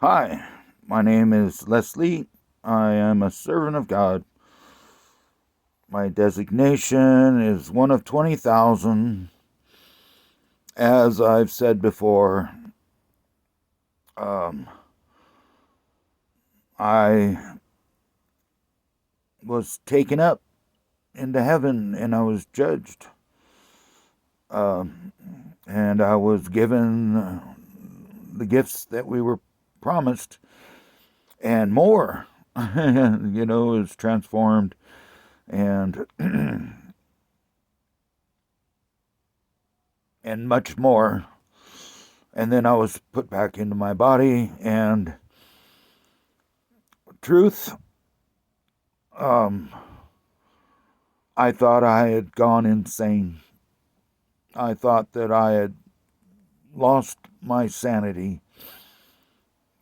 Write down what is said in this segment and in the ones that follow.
Hi, my name is Leslie. I am a servant of God. My designation is one of 20,000. As I've said before, um, I was taken up into heaven and I was judged. Um, and I was given the gifts that we were promised and more. Was transformed and and much more. And then I was put back into my body. And truth, um, I thought I had gone insane. I thought that I had lost my sanity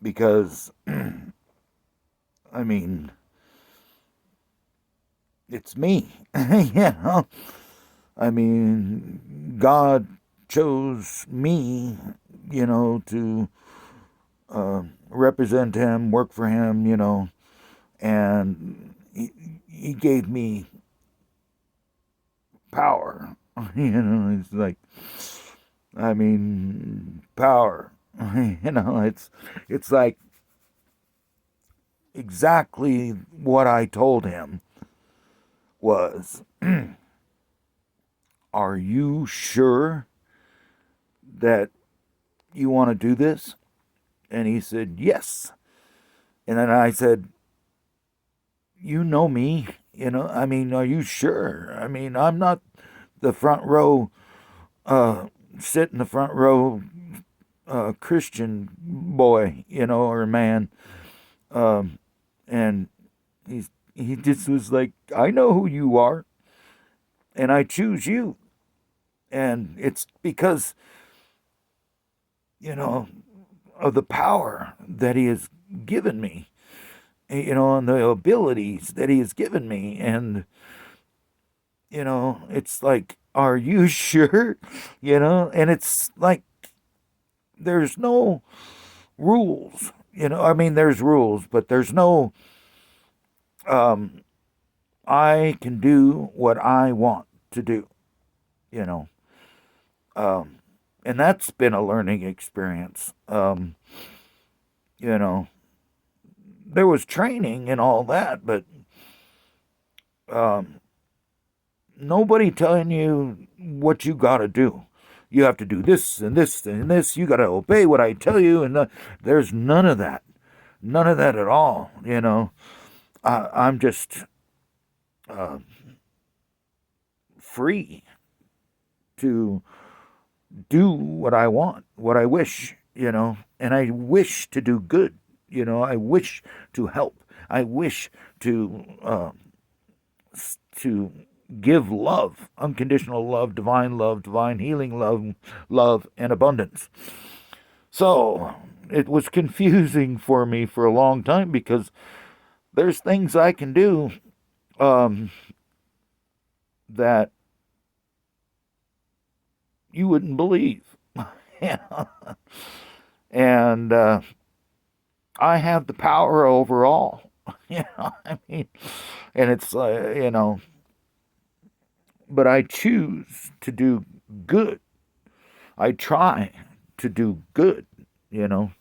because, I mean, it's me. you know, I mean, God chose me, to represent Him, work for Him, and He gave me power. It's like, I mean, power. It's like exactly what I told him was, are you sure that you want to do this? And he said, yes. And then I said, you know me, I mean, are you sure? I mean, I'm not the front row, uh, sit in the front row, Christian boy, or man. Um, and he just was like, I know who you are, and I choose you. And it's because, you know, of the power that he has given me, and the abilities that he has given me. And, it's like, are you sure? And it's like, there's no rules, I mean, there's rules, but there's no, um, I can do what I want to do, you know. Um, and that's been a learning experience. You know, there was training and all that, but um, nobody telling you what you got to do. You have to do this and this and this. You got to obey what I tell you, and there's none of that. None of that at all. I'm just uh, free to do what I want, what I wish, and I wish to do good. I wish to help. I wish to give love, unconditional love, divine healing love and abundance. So it was confusing for me for a long time because there's things I can do um, that you wouldn't believe. And I have the power over all. I mean, and it's, but I choose to do good. I try to do good, you know.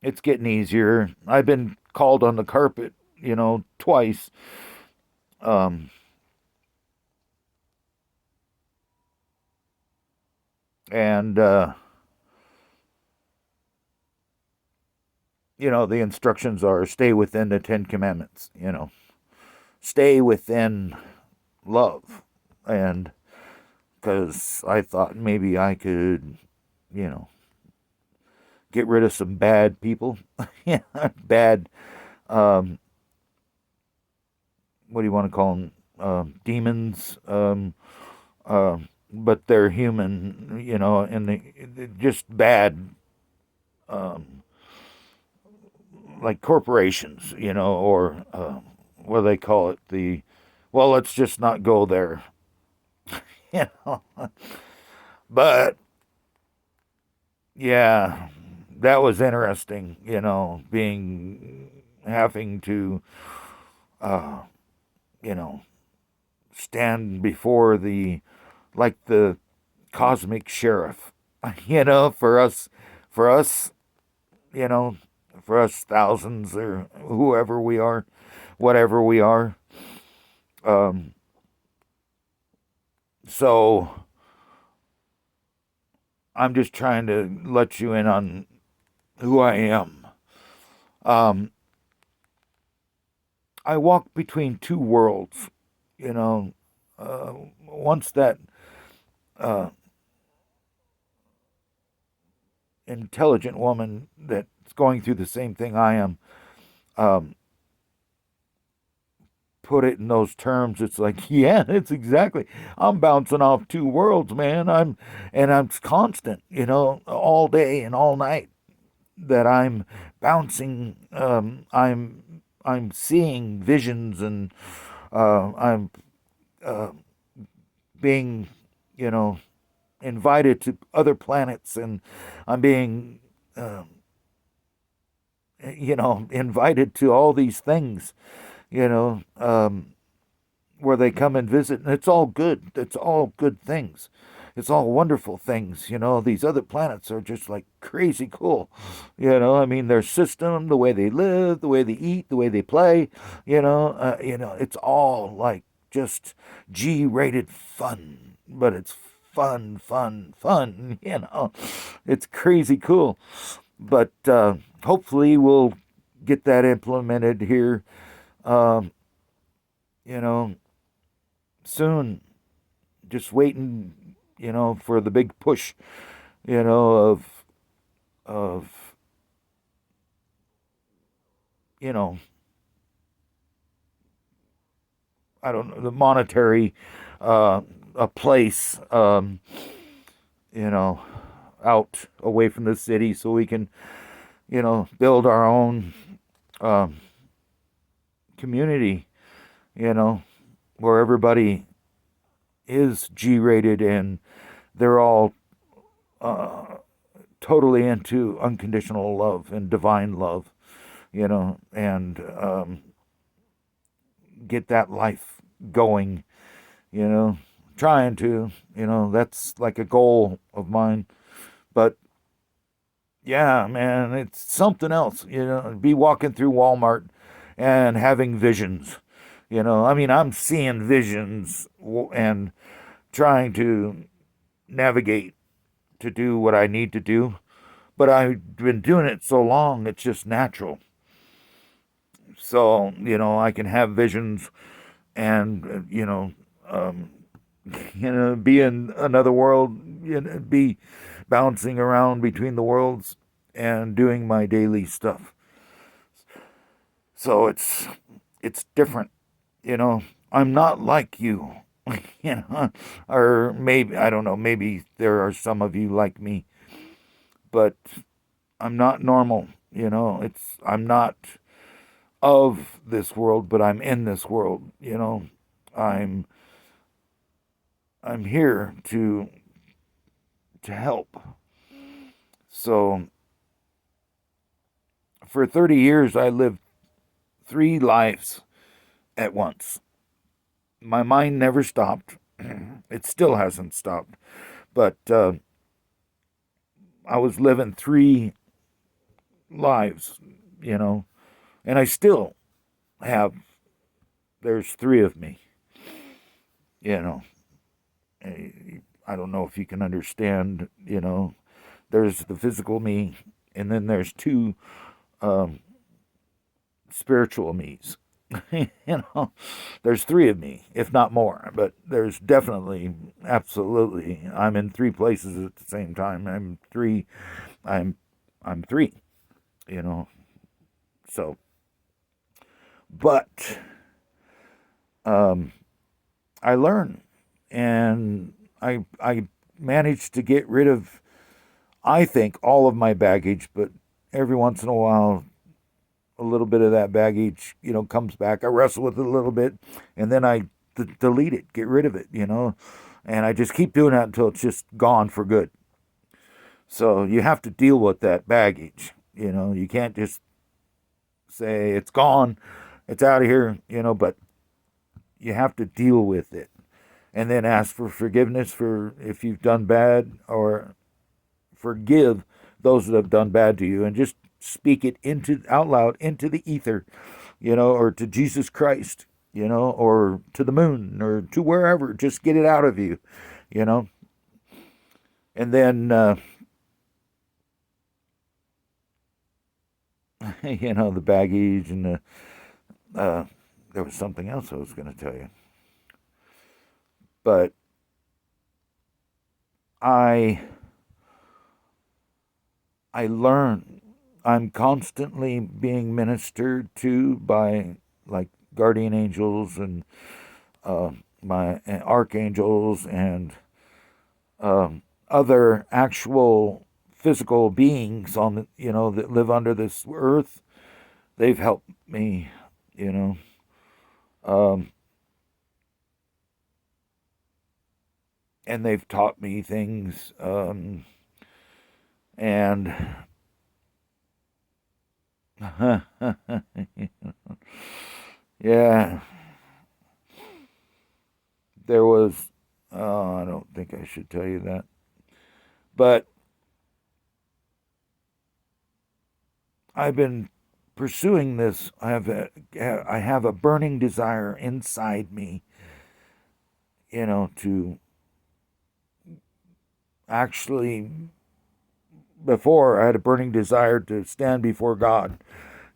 It's getting easier. I've been called on the carpet, twice. Um, and, the instructions are stay within the Ten Commandments, stay within love. And because I thought maybe I could, you know, get rid of some bad people, bad, um, what do you want to call them? Demons, uh, but they're human, and they just bad, um, like corporations, or what do they call it? Well, let's just not go there, you know. But yeah, that was interesting, having to, uh, you know, stand before the cosmic sheriff, for us, you know, for us thousands or whoever we are, whatever we are. Um, so I'm just trying to let you in on who I am. Um, I walk between two worlds, you know. Once that uh, intelligent woman that's going through the same thing I am um, put it in those terms, it's like, yeah, it's exactly. I'm bouncing off two worlds, man. I'm constant, all day and all night that I'm bouncing. I'm seeing visions, and I'm uh, being, you know, invited to other planets, and I'm being, invited to all these things, where they come and visit, and it's all good. It's all good things. It's all wonderful things. These other planets are just like crazy cool. I mean, their system, the way they live, the way they eat, the way they play. It's all like just G-rated fun, but it's fun, fun, fun. It's crazy cool. But hopefully, we'll get that implemented here. Um, you know, soon. Just waiting, for the big push, of you know, I don't know, the monetary, a place, you know, out away from the city, so we can, build our own um, community, where everybody is G-rated and they're all uh, totally into unconditional love and divine love, and get that life going, you know, trying to, that's like a goal of mine. But yeah, man, it's something else, be walking through Walmart and having visions. I mean, I'm seeing visions and trying to navigate to do what I need to do. But I've been doing it so long, it's just natural. So, I can have visions and, um, be in another world, be bouncing around between the worlds and doing my daily stuff. So it's different, I'm not like you, or maybe, I don't know, maybe there are some of you like me, but I'm not normal, I'm not of this world, but I'm in this world, I'm I'm here to help. So for 30 years I lived three lives at once. My mind never stopped. It still hasn't stopped. But I was living three lives, you know, and I still have, there's three of me, you know. I don't know if you can understand, there's the physical me, and then there's two um, spiritual me's. you know, there's three of me, if not more, but there's definitely, absolutely, I'm in three places at the same time. I'm, I'm three, you know, so, but, um, I learn, and I managed to get rid of, I think, all of my baggage, but every once in a while, a little bit of that baggage, comes back. I wrestle with it a little bit, and then I delete it, get rid of it, and I just keep doing that until it's just gone for good. So you have to deal with that baggage. You can't just say it's gone, it's out of here, but you have to deal with it and then ask for forgiveness for if you've done bad, or forgive those that have done bad to you, and just speak it into out loud into the ether, or to Jesus Christ, or to the moon, or to wherever. Just get it out of you, you know. And then, the baggage and there was something else I was going to tell you. But I learn. I'm constantly being ministered to by like guardian angels and my archangels and other actual physical beings on the that live under this earth. They've helped me, um, and they've taught me things, and yeah, there was. I don't think I should tell you that, but I've been pursuing this. I have a burning desire inside me, to actually. Before, I had a burning desire to stand before God,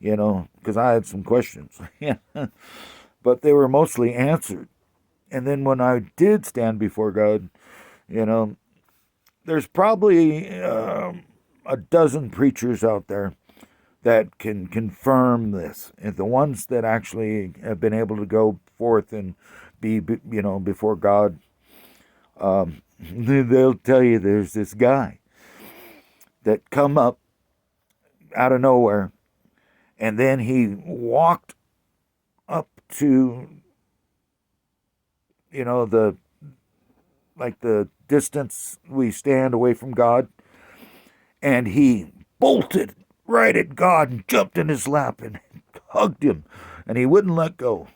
because I had some questions. Yeah, but they were mostly answered. And then when I did stand before God, there's probably a dozen preachers out there that can confirm this. And the ones that actually have been able to go forth and be, before God, they'll tell you there's this guy that come up out of nowhere, and then he walked up to, the distance we stand away from God, and he bolted right at God and jumped in his lap and hugged him, and he wouldn't let go.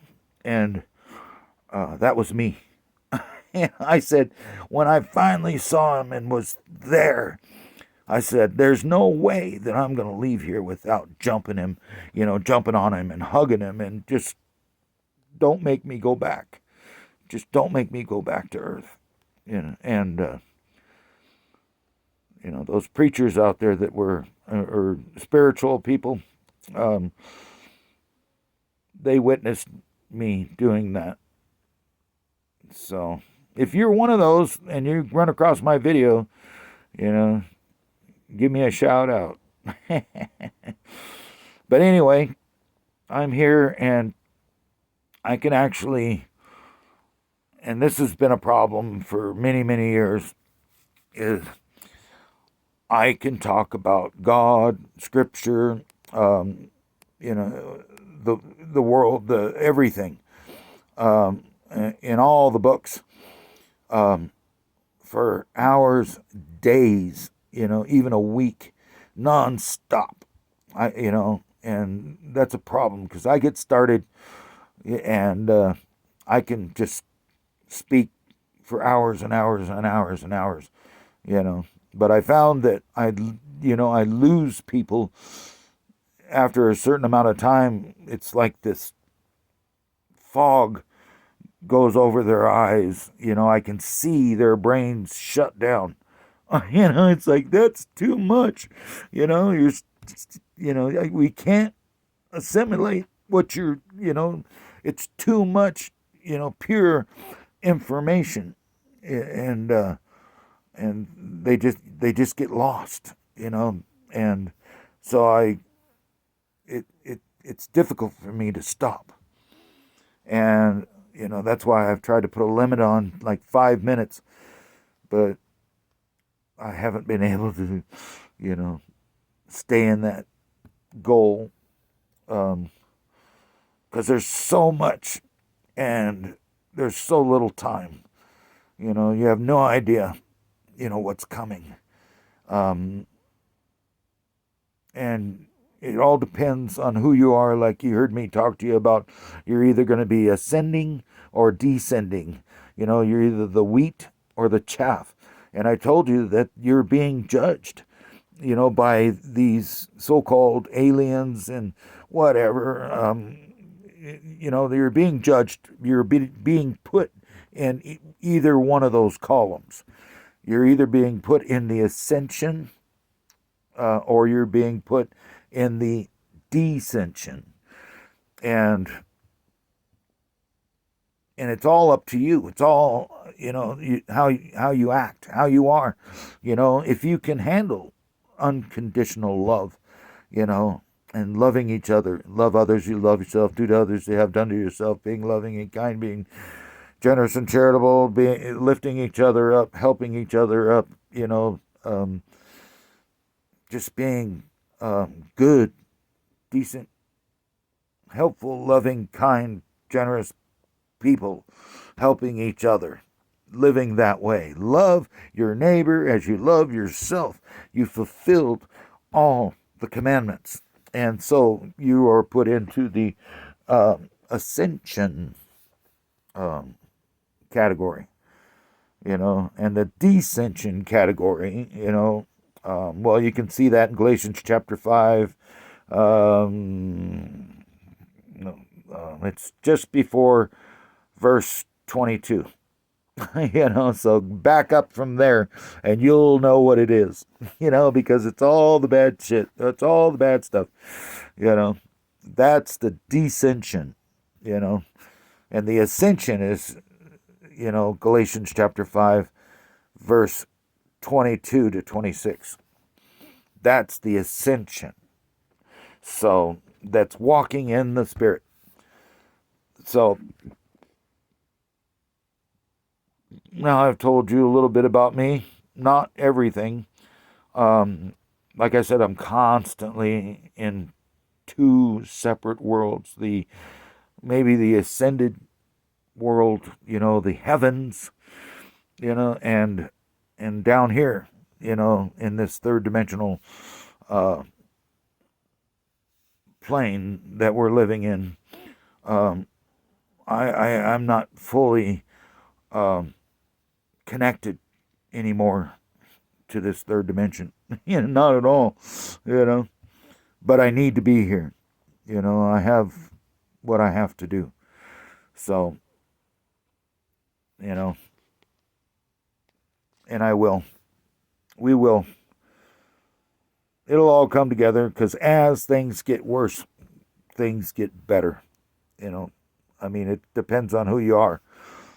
And that was me. And I said, when I finally saw him and was there, I said, there's no way that I'm going to leave here without jumping him, jumping on him and hugging him, and just don't make me go back. Just don't make me go back to earth. And those preachers out there that were, or spiritual people, they witnessed me doing that. So if you're one of those and you run across my video, give me a shout out. But anyway, I'm here and I can actually, and this has been a problem for many, many years, is I can talk about God, Scripture, the world, the everything, in all the books, for hours, days, even a week, nonstop. And that's a problem because I get started, and I can just speak for hours and hours and hours and hours, But I found that I lose people after a certain amount of time. It's like this fog goes over their eyes. I can see their brains shut down. It's like, that's too much. We can't assimilate what it's too much, pure information. And they just get lost, and so it's difficult for me to stop. And that's why I've tried to put a limit on like 5 minutes, but I haven't been able to stay in that goal, because there's so much and there's so little time. You have no idea what's coming. Um, and it all depends on who you are. Like you heard me talk to you about, you're either going to be ascending or descending. You're either the wheat or the chaff. And I told you that you're being judged, by these so-called aliens and whatever. You're being judged. You're being put in either one of those columns. You're either being put in the ascension, or you're being put in the descension. And it's all up to you. It's all, how you act, how you are. If you can handle unconditional love, and loving each other, love others, you love yourself, do to others you have done to yourself, being loving and kind, being generous and charitable, being lifting each other up, helping each other up, just being good, decent, helpful, loving, kind, generous people, helping each other, living that way. Love your neighbor as you love yourself. You fulfilled all the commandments. And so you are put into the ascension category, and the descension category, well, you can see that in Galatians chapter 5. It's just before verse 22. So back up from there and you'll know what it is, because it's all the bad shit. It's all the bad stuff, That's the descension, And the ascension is, Galatians chapter 5, verse 22 to 26. That's the ascension. So that's walking in the Spirit. So now I've told you a little bit about me, not everything. Like I said, I'm constantly in two separate worlds. Maybe the ascended world, the heavens, and down here, in this third dimensional plane that we're living in. I'm not fully connected anymore to this third dimension. Not at all, But I need to be here. I have what I have to do. So, and I will. We will. It'll all come together, because as things get worse, things get better. It depends on who you are.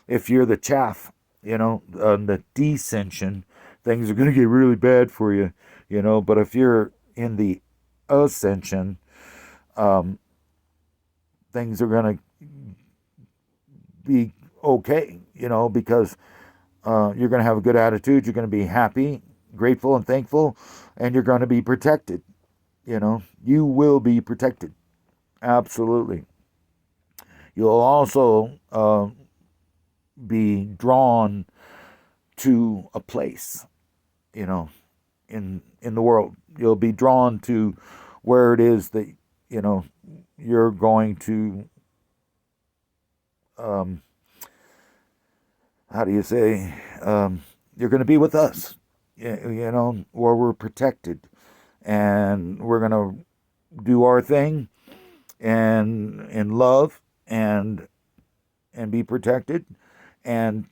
If you're the chaff, on the descension, things are going to get really bad for you, But if you're in the ascension, things are going to be okay, because you're going to have a good attitude. You're going to be happy, grateful, and thankful, and you're going to be protected. You will be protected. Absolutely. You'll also be drawn to a place, in the world. You'll be drawn to where it is that, you're going to, how do you say, you're going to be with us, where we're protected, and we're going to do our thing and in love and be protected. And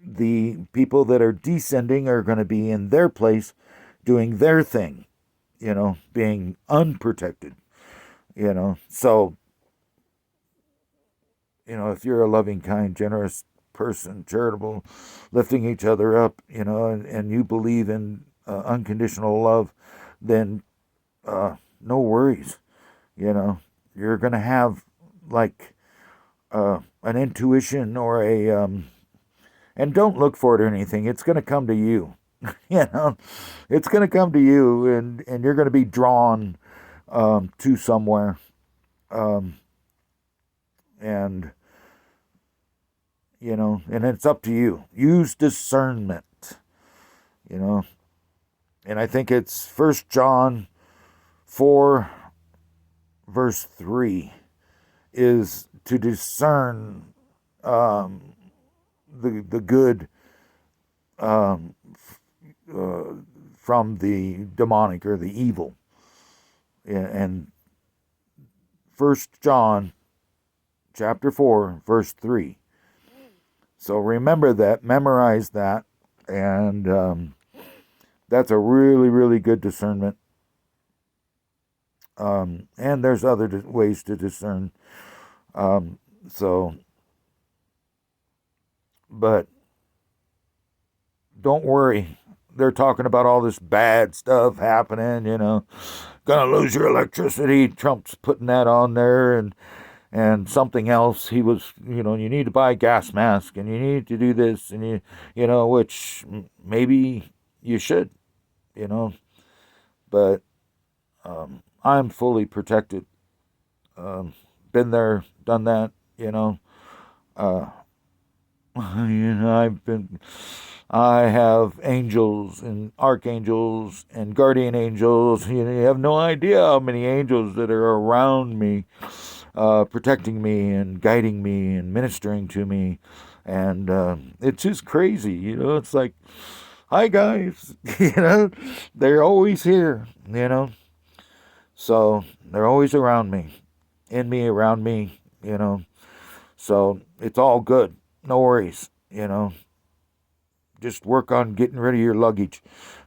the people that are descending are going to be in their place doing their thing, being unprotected, So, if you're a loving, kind, generous person, charitable, lifting each other up, and you believe in unconditional love, then no worries. You're going to have like an intuition or and don't look for it or anything. It's going to come to you. It's going to come to you, and you're going to be drawn to somewhere. And and it's up to you. Use discernment. and I think it's 1 John 4 verse 3, is to discern the good from the demonic or the evil. And 1 John chapter 4 verse 3. So remember that, memorize that, and that's a really, really good discernment. And there's other ways to discern. But don't worry. They're talking about all this bad stuff happening, gonna lose your electricity. Trump's putting that on there, and something else. He was, you need to buy a gas mask, and you need to do this, and which maybe you should, but I'm fully protected. Been there, done that, I have angels and archangels and guardian angels. You have no idea how many angels that are around me, protecting me and guiding me and ministering to me. And it's just crazy, it's like, hi guys, they're always here, so they're always around me, in me, around me, so it's all good. No worries, just work on getting rid of your luggage,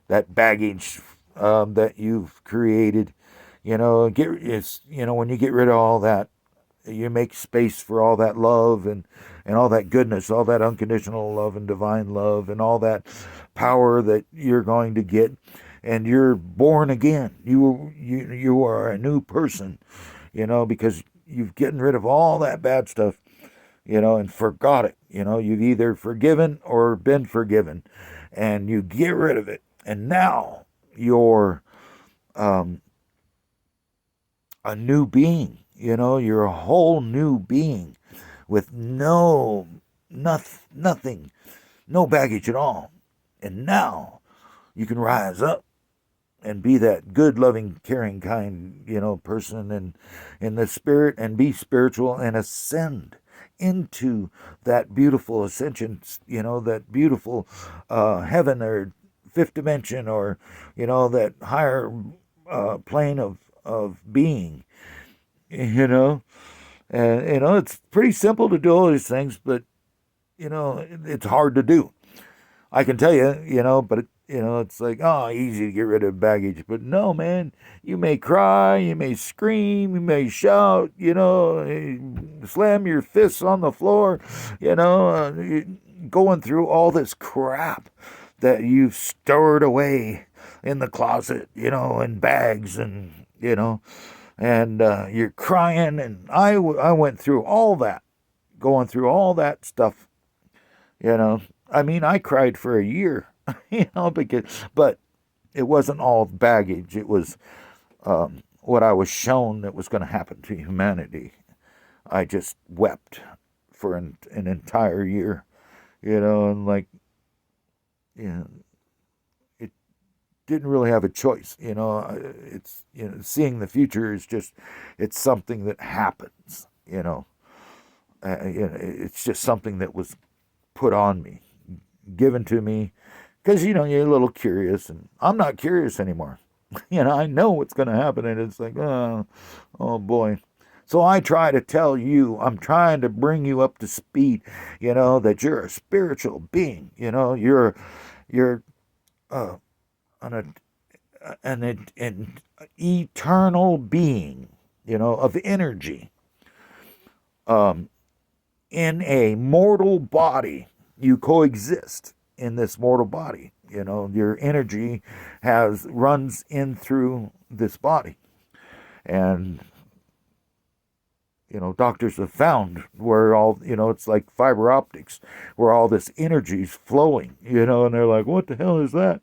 that baggage that you've created. When you get rid of all that, you make space for all that love and all that goodness, all that unconditional love and divine love, and all that power that you're going to get, and you're born again. You are a new person, because you've gotten rid of all that bad stuff, and forgot it. You've either forgiven or been forgiven, and you get rid of it, and now you're a new being. You're a whole new being with nothing, no baggage at all. And now you can rise up and be that good, loving, caring, kind, person in the spirit, and be spiritual and ascend into that beautiful ascension, that beautiful heaven or fifth dimension, or, that higher plane of being, and, it's pretty simple to do all these things, but, it's hard to do. I can tell you, but it's like, oh, easy to get rid of baggage. But no, man, you may cry, you may scream, you may shout, slam your fists on the floor, going through all this crap that you've stored away in the closet, in bags, and, and you're crying. And I went through all that, going through all that stuff, I cried for a year, but it wasn't all baggage. It was what I was shown that was going to happen to humanity. I just wept for an entire year, and it didn't really have a choice. It's, seeing the future is just, it's something that happens, it's just something that was put on me, given to me, because you're a little curious, and I'm not curious anymore. I know what's going to happen, and it's like, oh boy. So I try to tell you, I'm trying to bring you up to speed, that you're a spiritual being, you're an eternal being, of energy, in a mortal body. You coexist in this mortal body. Your energy runs in through this body. And, doctors have found where all, it's like fiber optics, where all this energy's flowing, and they're like, what the hell is that?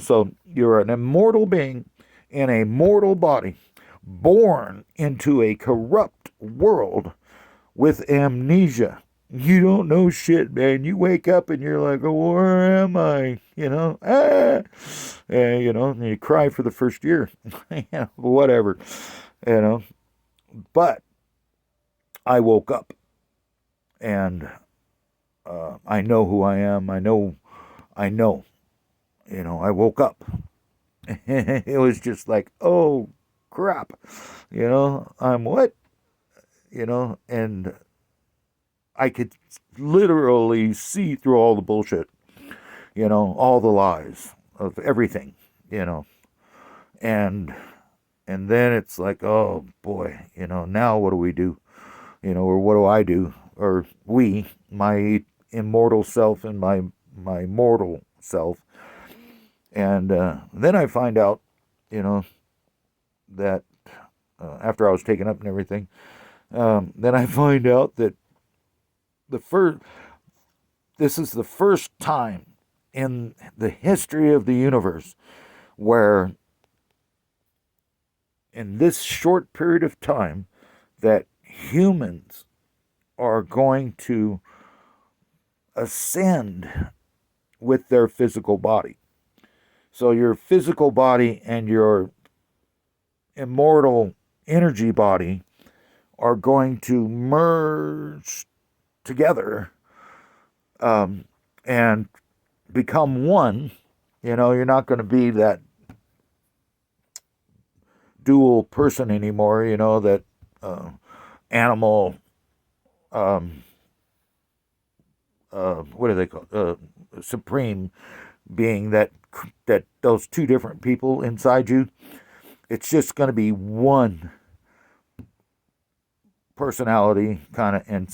So you're an immortal being in a mortal body, born into a corrupt world with amnesia, You don't know shit, man. You wake up and you're like, oh, where am I? And you cry for the first year. Whatever, you know. But I woke up and I know who I am. I know, I woke up. It was just like, oh, crap, I'm what? And I could literally see through all the bullshit, all the lies of everything, you know. And and then it's like, oh boy, now what do we do? Or what do I do? Or we, my immortal self and my mortal self. And then I find out, that after I was taken up and everything, then I find out that the first this is the first time in the history of the universe where in this short period of time that humans are going to ascend with their physical body. So your physical body and your immortal energy body are going to merge together, and become one. You're not going to be that dual person anymore, that animal, what do they call supreme being, that those two different people inside you. It's just going to be one personality kind of inside